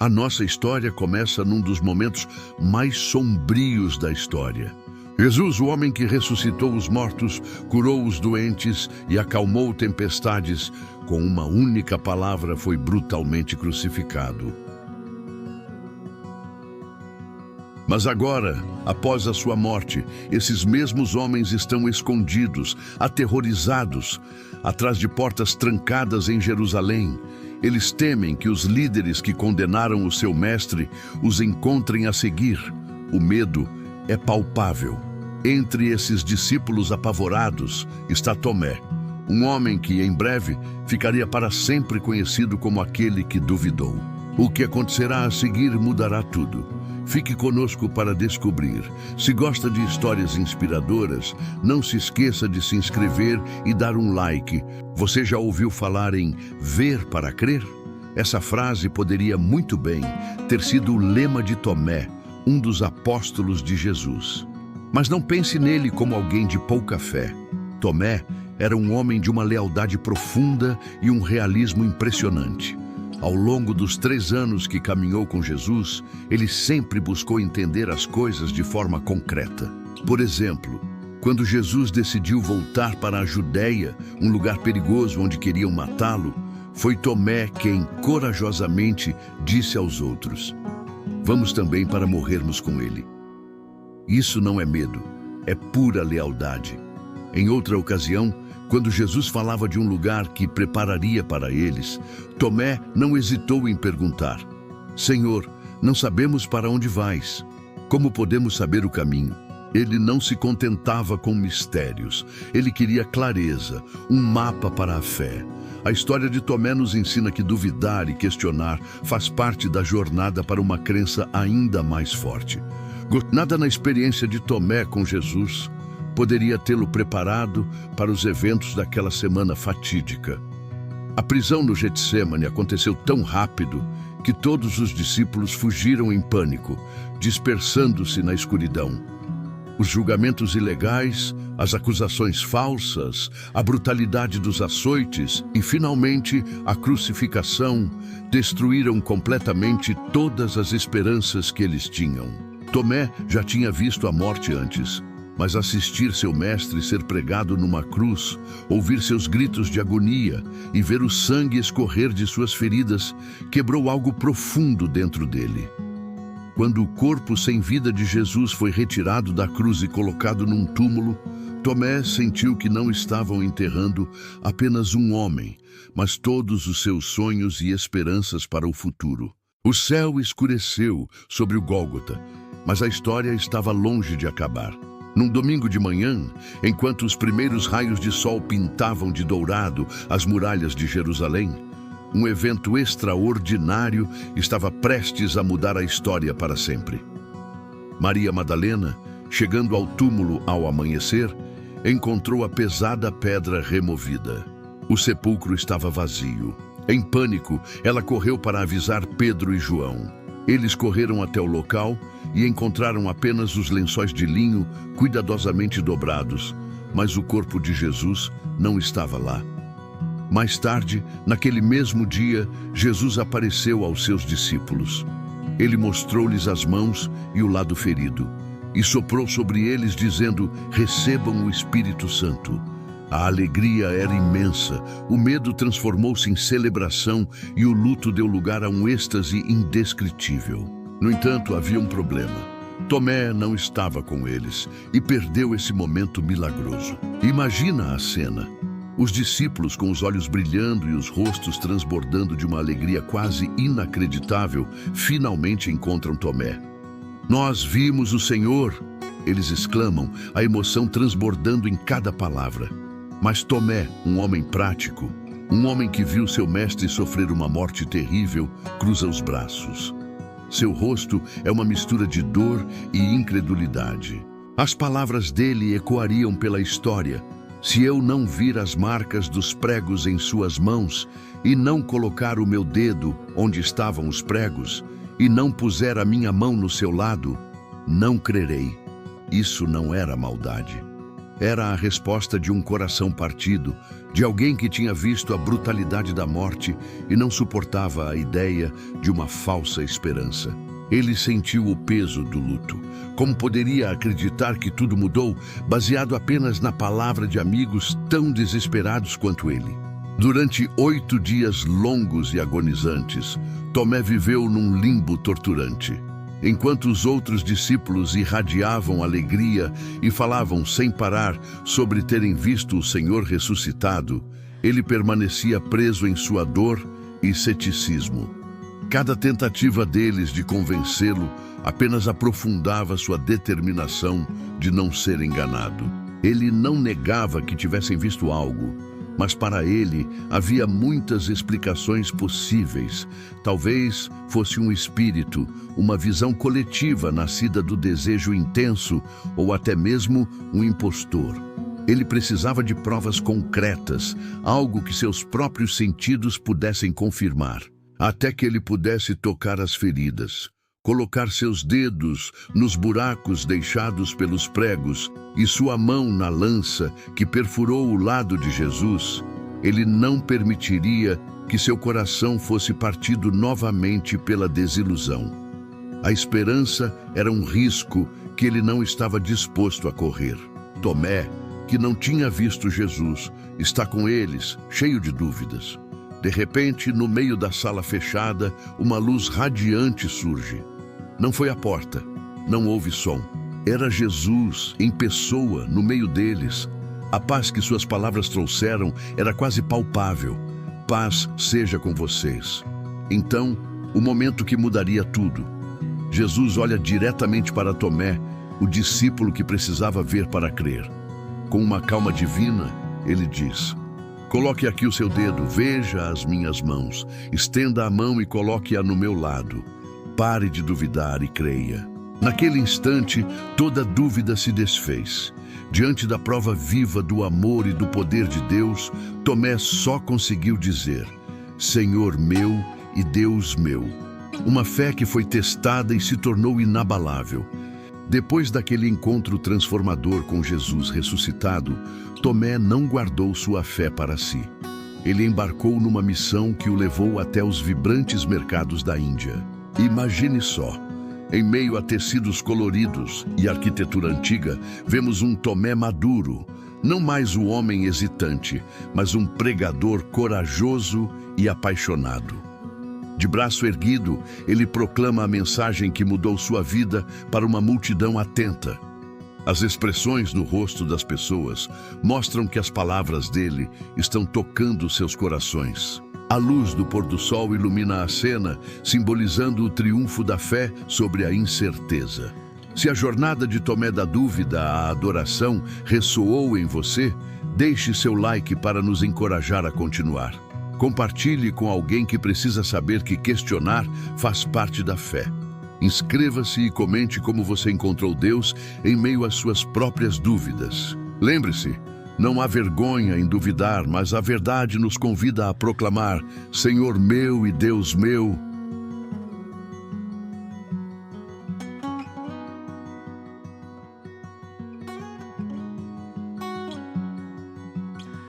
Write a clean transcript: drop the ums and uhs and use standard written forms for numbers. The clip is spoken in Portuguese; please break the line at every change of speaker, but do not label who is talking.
A nossa história começa num dos momentos mais sombrios da história. Jesus, o homem que ressuscitou os mortos, curou os doentes e acalmou tempestades, com uma única palavra foi brutalmente crucificado. Mas agora, após a sua morte, esses mesmos homens estão escondidos, aterrorizados, atrás de portas trancadas em Jerusalém. Eles temem que os líderes que condenaram o seu mestre os encontrem a seguir. O medo é palpável. Entre esses discípulos apavorados está Tomé, um homem que, em breve, ficaria para sempre conhecido como aquele que duvidou. O que acontecerá a seguir mudará tudo. Fique conosco para descobrir. Se gosta de histórias inspiradoras, não se esqueça de se inscrever e dar um like. Você já ouviu falar em ver para crer? Essa frase poderia muito bem ter sido o lema de Tomé, um dos apóstolos de Jesus. Mas não pense nele como alguém de pouca fé. Tomé era um homem de uma lealdade profunda e um realismo impressionante. Ao longo dos 3 anos que caminhou com Jesus, ele sempre buscou entender as coisas de forma concreta. Por exemplo, quando Jesus decidiu voltar para a Judéia, um lugar perigoso onde queriam matá-lo, foi Tomé quem, corajosamente, disse aos outros: "Vamos também para morrermos com ele." Isso não é medo, é pura lealdade. Em outra ocasião, quando Jesus falava de um lugar que prepararia para eles, Tomé não hesitou em perguntar: "Senhor, não sabemos para onde vais. Como podemos saber o caminho?" Ele não se contentava com mistérios. Ele queria clareza, um mapa para a fé. A história de Tomé nos ensina que duvidar e questionar faz parte da jornada para uma crença ainda mais forte. Nada na experiência de Tomé com Jesus poderia tê-lo preparado para os eventos daquela semana fatídica. A prisão no Getsêmani aconteceu tão rápido que todos os discípulos fugiram em pânico, dispersando-se na escuridão. Os julgamentos ilegais, as acusações falsas, a brutalidade dos açoites e, finalmente, a crucificação destruíram completamente todas as esperanças que eles tinham. Tomé já tinha visto a morte antes, mas assistir seu mestre ser pregado numa cruz, ouvir seus gritos de agonia e ver o sangue escorrer de suas feridas, quebrou algo profundo dentro dele. Quando o corpo sem vida de Jesus foi retirado da cruz e colocado num túmulo, Tomé sentiu que não estavam enterrando apenas um homem, mas todos os seus sonhos e esperanças para o futuro. O céu escureceu sobre o Gólgota, mas a história estava longe de acabar. Num domingo de manhã, enquanto os primeiros raios de sol pintavam de dourado as muralhas de Jerusalém, um evento extraordinário estava prestes a mudar a história para sempre. Maria Madalena, chegando ao túmulo ao amanhecer, encontrou a pesada pedra removida. O sepulcro estava vazio. Em pânico, ela correu para avisar Pedro e João. Eles correram até o local e encontraram apenas os lençóis de linho cuidadosamente dobrados, mas o corpo de Jesus não estava lá. Mais tarde, naquele mesmo dia, Jesus apareceu aos seus discípulos. Ele mostrou-lhes as mãos e o lado ferido, e soprou sobre eles, dizendo: "Recebam o Espírito Santo." A alegria era imensa, o medo transformou-se em celebração e o luto deu lugar a um êxtase indescritível. No entanto, havia um problema. Tomé não estava com eles e perdeu esse momento milagroso. Imagina a cena. Os discípulos, com os olhos brilhando e os rostos transbordando de uma alegria quase inacreditável, finalmente encontram Tomé. "Nós vimos o Senhor!" eles exclamam, a emoção transbordando em cada palavra. Mas Tomé, um homem prático, um homem que viu seu mestre sofrer uma morte terrível, cruza os braços. Seu rosto é uma mistura de dor e incredulidade. As palavras dele ecoariam pela história: "Se eu não vir as marcas dos pregos em suas mãos, e não colocar o meu dedo onde estavam os pregos, e não puser a minha mão no seu lado, não crerei." Isso não era maldade. Era a resposta de um coração partido, de alguém que tinha visto a brutalidade da morte e não suportava a ideia de uma falsa esperança. Ele sentiu o peso do luto. Como poderia acreditar que tudo mudou, baseado apenas na palavra de amigos tão desesperados quanto ele? Durante 8 dias longos e agonizantes, Tomé viveu num limbo torturante. Enquanto os outros discípulos irradiavam alegria e falavam sem parar sobre terem visto o Senhor ressuscitado, ele permanecia preso em sua dor e ceticismo. Cada tentativa deles de convencê-lo apenas aprofundava sua determinação de não ser enganado. Ele não negava que tivessem visto algo, mas para ele havia muitas explicações possíveis. Talvez fosse um espírito, uma visão coletiva nascida do desejo intenso ou até mesmo um impostor. Ele precisava de provas concretas, algo que seus próprios sentidos pudessem confirmar, até que ele pudesse tocar as feridas, colocar seus dedos nos buracos deixados pelos pregos e sua mão na lança que perfurou o lado de Jesus. Ele não permitiria que seu coração fosse partido novamente pela desilusão. A esperança era um risco que ele não estava disposto a correr. Tomé, que não tinha visto Jesus, está com eles, cheio de dúvidas. De repente, no meio da sala fechada, uma luz radiante surge. Não foi a porta, não houve som. Era Jesus, em pessoa, no meio deles. A paz que suas palavras trouxeram era quase palpável. Paz seja com vocês. Então, o momento que mudaria tudo. Jesus olha diretamente para Tomé, o discípulo que precisava ver para crer. Com uma calma divina, ele diz: coloque aqui o seu dedo, veja as minhas mãos. Estenda a mão e coloque-a no meu lado. Pare de duvidar e creia. Naquele instante, toda dúvida se desfez. Diante da prova viva do amor e do poder de Deus, Tomé só conseguiu dizer: Senhor meu e Deus meu. Uma fé que foi testada e se tornou inabalável. Depois daquele encontro transformador com Jesus ressuscitado, Tomé não guardou sua fé para si. Ele embarcou numa missão que o levou até os vibrantes mercados da Índia. Imagine só, em meio a tecidos coloridos e arquitetura antiga, vemos um Tomé maduro, não mais o homem hesitante, mas um pregador corajoso e apaixonado. De braço erguido, ele proclama a mensagem que mudou sua vida para uma multidão atenta. As expressões no rosto das pessoas mostram que as palavras dele estão tocando seus corações. A luz do pôr do sol ilumina a cena, simbolizando o triunfo da fé sobre a incerteza. Se a jornada de Tomé da dúvida à adoração ressoou em você, deixe seu like para nos encorajar a continuar. Compartilhe com alguém que precisa saber que questionar faz parte da fé. Inscreva-se e comente como você encontrou Deus em meio às suas próprias dúvidas. Lembre-se, não há vergonha em duvidar, mas a verdade nos convida a proclamar: Senhor meu e Deus meu.